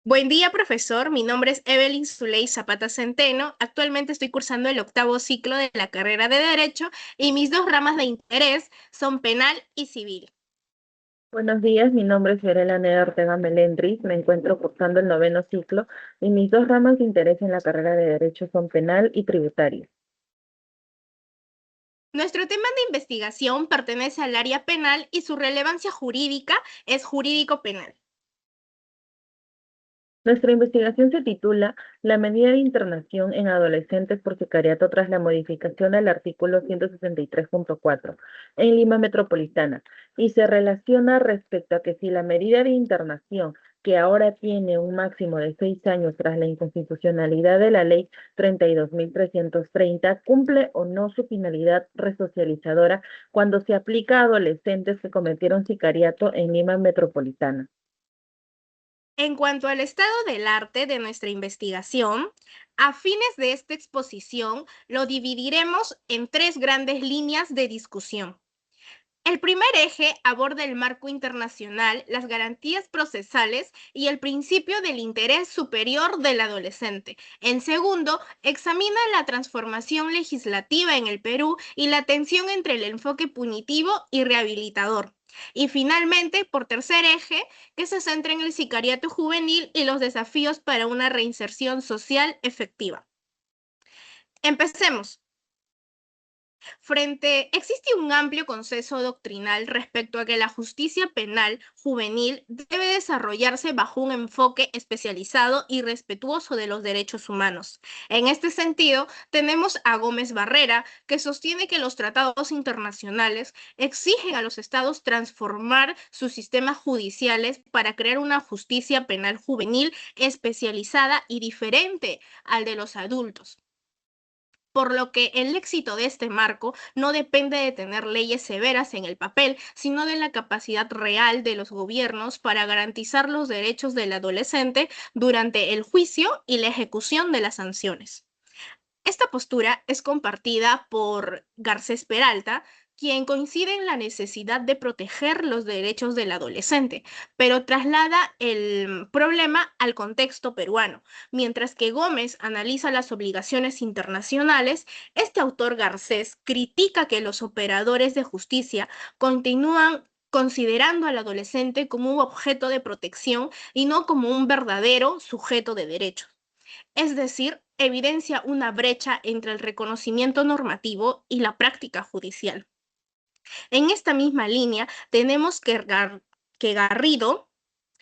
Buen día, profesor. Mi nombre es Evelyn Zuley Zapata Centeno. Actualmente estoy cursando el octavo ciclo de la carrera de Derecho y mis dos ramas de interés son penal y civil. Buenos días, mi nombre es Fiorella Neda Ortega Melendris, me encuentro cursando el noveno ciclo y mis dos ramas de interés en la carrera de Derecho son penal y tributario. Nuestro tema de investigación pertenece al área penal y su relevancia jurídica es jurídico-penal. Nuestra investigación se titula La medida de internación en adolescentes por sicariato tras la modificación del artículo 163.4 en Lima Metropolitana y se relaciona respecto a que si la medida de internación, que ahora tiene un máximo de 6 años tras la inconstitucionalidad de la Ley 32.330, cumple o no su finalidad resocializadora cuando se aplica a adolescentes que cometieron sicariato en Lima Metropolitana. En cuanto al estado del arte de nuestra investigación, a fines de esta exposición lo dividiremos en tres grandes líneas de discusión. El primer eje aborda el marco internacional, las garantías procesales y el principio del interés superior del adolescente. En segundo, examina la transformación legislativa en el Perú y la tensión entre el enfoque punitivo y rehabilitador. Y finalmente, por tercer eje, que se centra en el sicariato juvenil y los desafíos para una reinserción social efectiva. Empecemos. Existe un amplio consenso doctrinal respecto a que la justicia penal juvenil debe desarrollarse bajo un enfoque especializado y respetuoso de los derechos humanos. En este sentido, tenemos a Gómez Barrera, que sostiene que los tratados internacionales exigen a los estados transformar sus sistemas judiciales para crear una justicia penal juvenil especializada y diferente al de los adultos, por lo que el éxito de este marco no depende de tener leyes severas en el papel, sino de la capacidad real de los gobiernos para garantizar los derechos del adolescente durante el juicio y la ejecución de las sanciones. Esta postura es compartida por Garcés Peralta, quien coincide en la necesidad de proteger los derechos del adolescente, pero traslada el problema al contexto peruano. Mientras que Gómez analiza las obligaciones internacionales, este autor Garcés critica que los operadores de justicia continúan considerando al adolescente como un objeto de protección y no como un verdadero sujeto de derechos. Es decir, evidencia una brecha entre el reconocimiento normativo y la práctica judicial. En esta misma línea tenemos que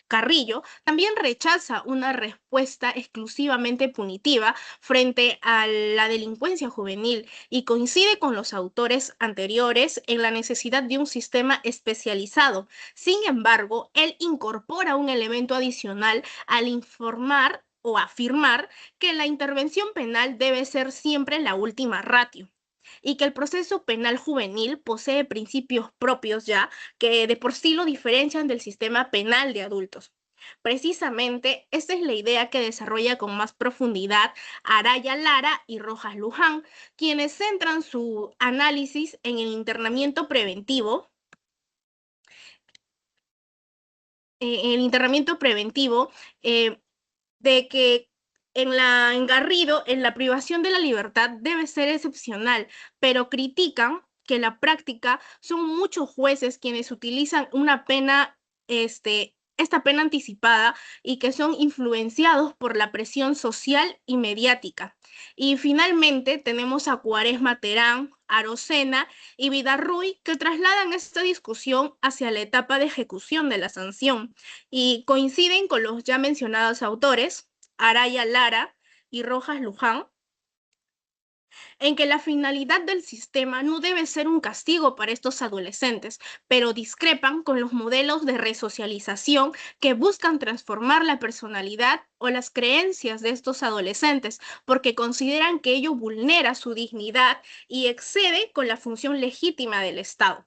Carrillo también rechaza una respuesta exclusivamente punitiva frente a la delincuencia juvenil y coincide con los autores anteriores en la necesidad de un sistema especializado. Sin embargo, él incorpora un elemento adicional al informar o afirmar que la intervención penal debe ser siempre la última ratio y que el proceso penal juvenil posee principios propios ya que de por sí lo diferencian del sistema penal de adultos. Precisamente, esta es la idea que desarrolla con más profundidad Araya Lara y Rojas Luján, quienes centran su análisis en el internamiento preventivo, eh, de que en Garrido, en la privación de la libertad debe ser excepcional, pero critican que la práctica son muchos jueces quienes utilizan una pena, esta pena anticipada y que son influenciados por la presión social y mediática. Y finalmente tenemos a Cuaresma Terán, Arocena y Vidarruy que trasladan esta discusión hacia la etapa de ejecución de la sanción y coinciden con los ya mencionados autores, Araya Lara y Rojas Luján, en que la finalidad del sistema no debe ser un castigo para estos adolescentes, pero discrepan con los modelos de resocialización que buscan transformar la personalidad o las creencias de estos adolescentes, porque consideran que ello vulnera su dignidad y excede con la función legítima del Estado.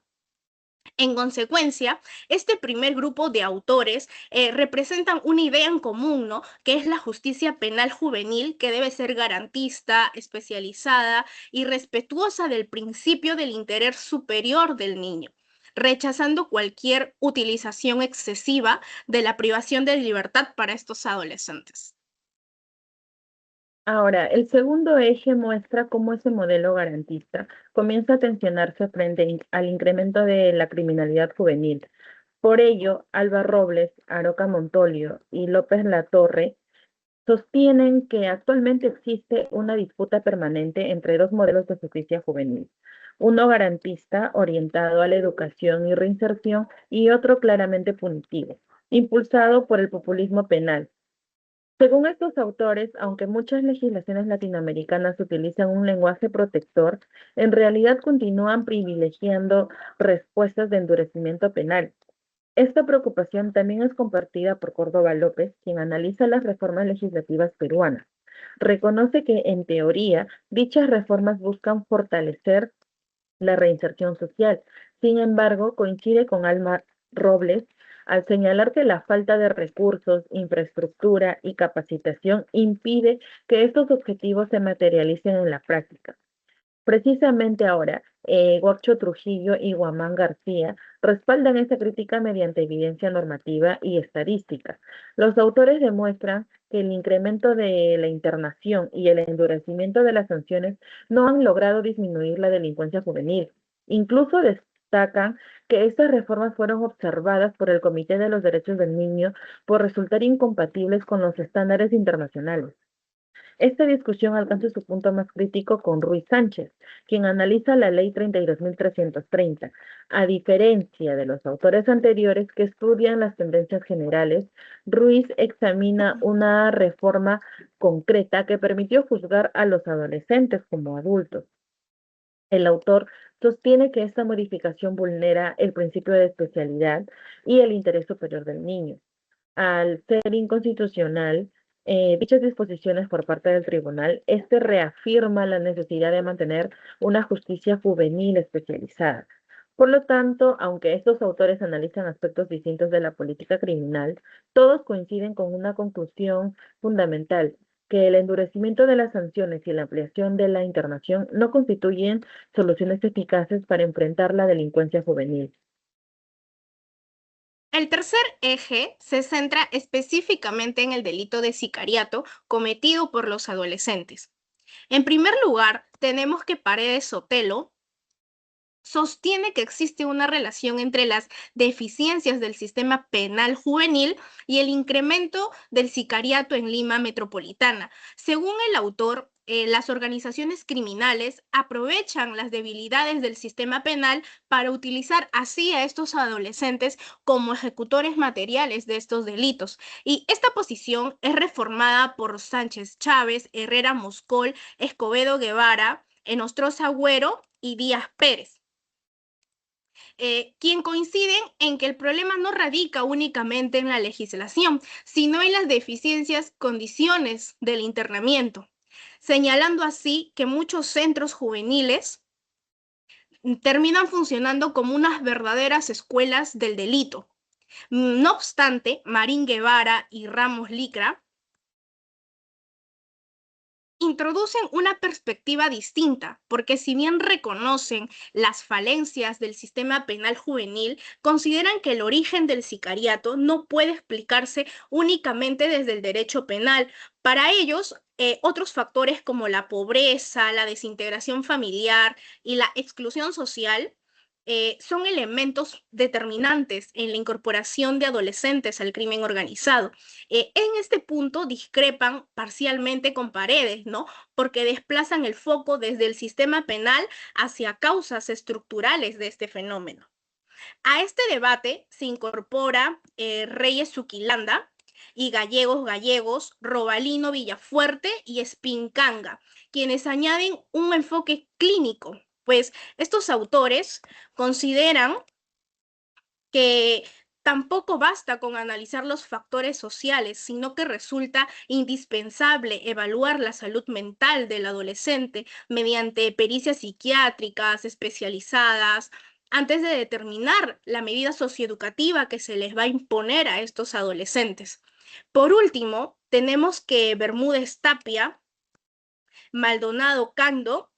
En consecuencia, este primer grupo de autores representan una idea en común, ¿no? Que es la justicia penal juvenil, que debe ser garantista, especializada y respetuosa del principio del interés superior del niño. rechazando cualquier utilización excesiva de la privación de libertad para estos adolescentes. Ahora, el segundo eje muestra cómo ese modelo garantista comienza a tensionarse al incremento de la criminalidad juvenil. Por ello, Alba Robles, Aroca Montolio y López Latorre sostienen que actualmente existe una disputa permanente entre dos modelos de justicia juvenil, uno garantista orientado a la educación y reinserción y otro claramente punitivo, impulsado por el populismo penal. Según estos autores, aunque muchas legislaciones latinoamericanas utilizan un lenguaje protector, en realidad continúan privilegiando respuestas de endurecimiento penal. Esta preocupación también es compartida por Córdoba López, quien analiza las reformas legislativas peruanas. Reconoce que, en teoría, dichas reformas buscan fortalecer la reinserción social. Sin embargo, coincide con Alma Robles al señalar que la falta de recursos, infraestructura y capacitación impide que estos objetivos se materialicen en la práctica. Precisamente ahora, Gorcho Trujillo y Guamán García respaldan esta crítica mediante evidencia normativa y estadística. Los autores demuestran que el incremento de la internación y el endurecimiento de las sanciones no han logrado disminuir la delincuencia juvenil. Incluso destacan que estas reformas fueron observadas por el Comité de los Derechos del Niño por resultar incompatibles con los estándares internacionales. Esta discusión alcanza su punto más crítico con Ruiz Sánchez, quien analiza la Ley 32.330. A diferencia de los autores anteriores que estudian las tendencias generales, Ruiz examina una reforma concreta que permitió juzgar a los adolescentes como adultos. El autor sostiene que esta modificación vulnera el principio de especialidad y el interés superior del niño. Al ser inconstitucional, dichas disposiciones por parte del tribunal, este reafirma la necesidad de mantener una justicia juvenil especializada. Por lo tanto, aunque estos autores analizan aspectos distintos de la política criminal, todos coinciden con una conclusión fundamental, que el endurecimiento de las sanciones y la ampliación de la internación no constituyen soluciones eficaces para enfrentar la delincuencia juvenil. El tercer eje se centra específicamente en el delito de sicariato cometido por los adolescentes. En primer lugar, tenemos que Paredes Sotelo sostiene que existe una relación entre las deficiencias del sistema penal juvenil y el incremento del sicariato en Lima metropolitana. Según el autor, las organizaciones criminales aprovechan las debilidades del sistema penal para utilizar así a estos adolescentes como ejecutores materiales de estos delitos. Y esta posición es reformada por Sánchez Chávez, Herrera Moscol, Escobedo Guevara, Enostroza Agüero y Díaz Pérez. Quien coinciden en que el problema no radica únicamente en la legislación, sino en las deficiencias condiciones del internamiento, señalando así que muchos centros juveniles terminan funcionando como unas verdaderas escuelas del delito. No obstante, Marín Guevara y Ramos Licra introducen una perspectiva distinta, porque si bien reconocen las falencias del sistema penal juvenil, consideran que el origen del sicariato no puede explicarse únicamente desde el derecho penal. Para ellos, otros factores como la pobreza, la desintegración familiar y la exclusión social son elementos determinantes en la incorporación de adolescentes al crimen organizado. En este punto discrepan parcialmente con Paredes, ¿no? Porque desplazan el foco desde el sistema penal hacia causas estructurales de este fenómeno. A este debate se incorpora Reyes Zuquilanda y Gallegos, Robalino Villafuerte y Espincanga, quienes añaden un enfoque clínico, pues estos autores consideran que tampoco basta con analizar los factores sociales, sino que resulta indispensable evaluar la salud mental del adolescente mediante pericias psiquiátricas especializadas antes de determinar la medida socioeducativa que se les va a imponer a estos adolescentes. Por último, tenemos que Bermúdez Tapia, Maldonado Cando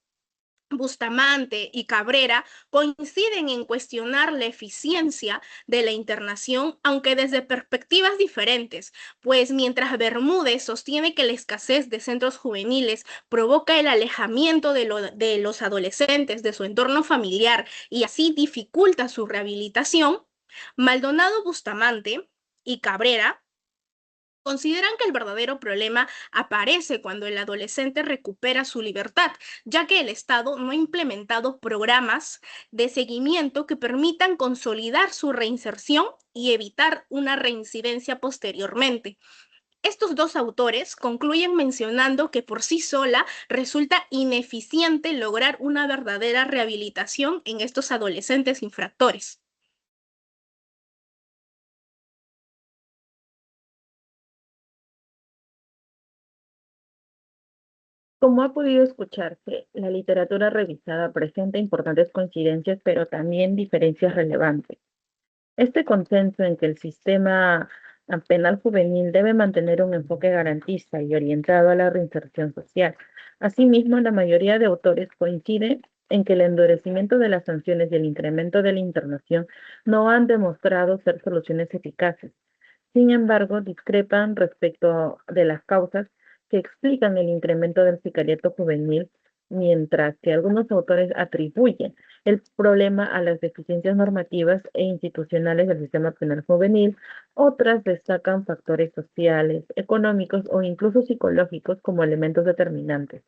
Bustamante y Cabrera coinciden en cuestionar la eficiencia de la internación, aunque desde perspectivas diferentes, pues mientras Bermúdez sostiene que la escasez de centros juveniles provoca el alejamiento de los adolescentes de su entorno familiar y así dificulta su rehabilitación, Maldonado Bustamante y Cabrera consideran que el verdadero problema aparece cuando el adolescente recupera su libertad, ya que el Estado no ha implementado programas de seguimiento que permitan consolidar su reinserción y evitar una reincidencia posteriormente. Estos dos autores concluyen mencionando que por sí sola resulta ineficiente lograr una verdadera rehabilitación en estos adolescentes infractores. Como ha podido escucharse, la literatura revisada presenta importantes coincidencias, pero también diferencias relevantes. Este consenso en que el sistema penal juvenil debe mantener un enfoque garantista y orientado a la reinserción social. Asimismo, la mayoría de autores coincide en que el endurecimiento de las sanciones y el incremento de la internación no han demostrado ser soluciones eficaces. Sin embargo, discrepan respecto de las causas que explican el incremento del sicariato juvenil, mientras que algunos autores atribuyen el problema a las deficiencias normativas e institucionales del sistema penal juvenil, otras destacan factores sociales, económicos o incluso psicológicos como elementos determinantes.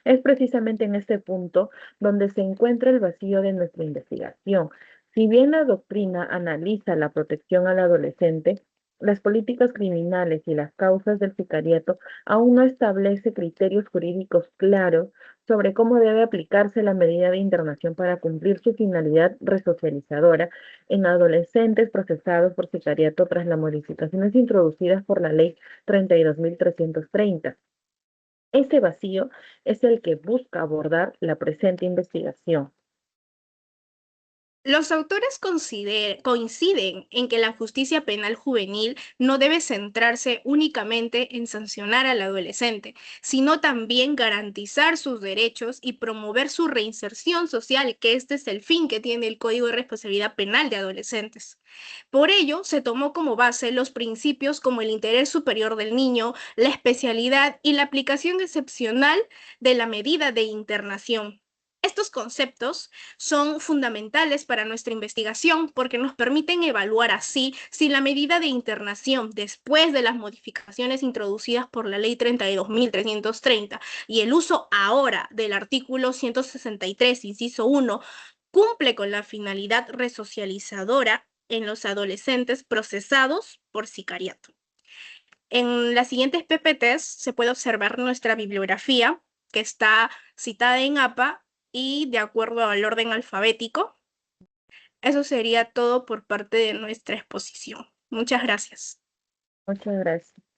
Es precisamente en este punto donde se encuentra el vacío de nuestra investigación. Si bien la doctrina analiza la protección al adolescente, las políticas criminales y las causas del sicariato aún no establece criterios jurídicos claros sobre cómo debe aplicarse la medida de internación para cumplir su finalidad resocializadora en adolescentes procesados por sicariato tras las modificaciones introducidas por la Ley 32.330. Ese vacío es el que busca abordar la presente investigación. Los autores coinciden en que la justicia penal juvenil no debe centrarse únicamente en sancionar al adolescente, sino también garantizar sus derechos y promover su reinserción social, que este es el fin que tiene el Código de Responsabilidad Penal de Adolescentes. Por ello, se tomó como base los principios como el interés superior del niño, la especialidad y la aplicación excepcional de la medida de internación. Estos conceptos son fundamentales para nuestra investigación porque nos permiten evaluar así si la medida de internación después de las modificaciones introducidas por la Ley 32.330 y el uso ahora del artículo 163, inciso 1, cumple con la finalidad resocializadora en los adolescentes procesados por sicariato. En las siguientes PPTs se puede observar nuestra bibliografía, que está citada en APA y de acuerdo al orden alfabético. Eso sería todo por parte de nuestra exposición. Muchas gracias. Muchas gracias.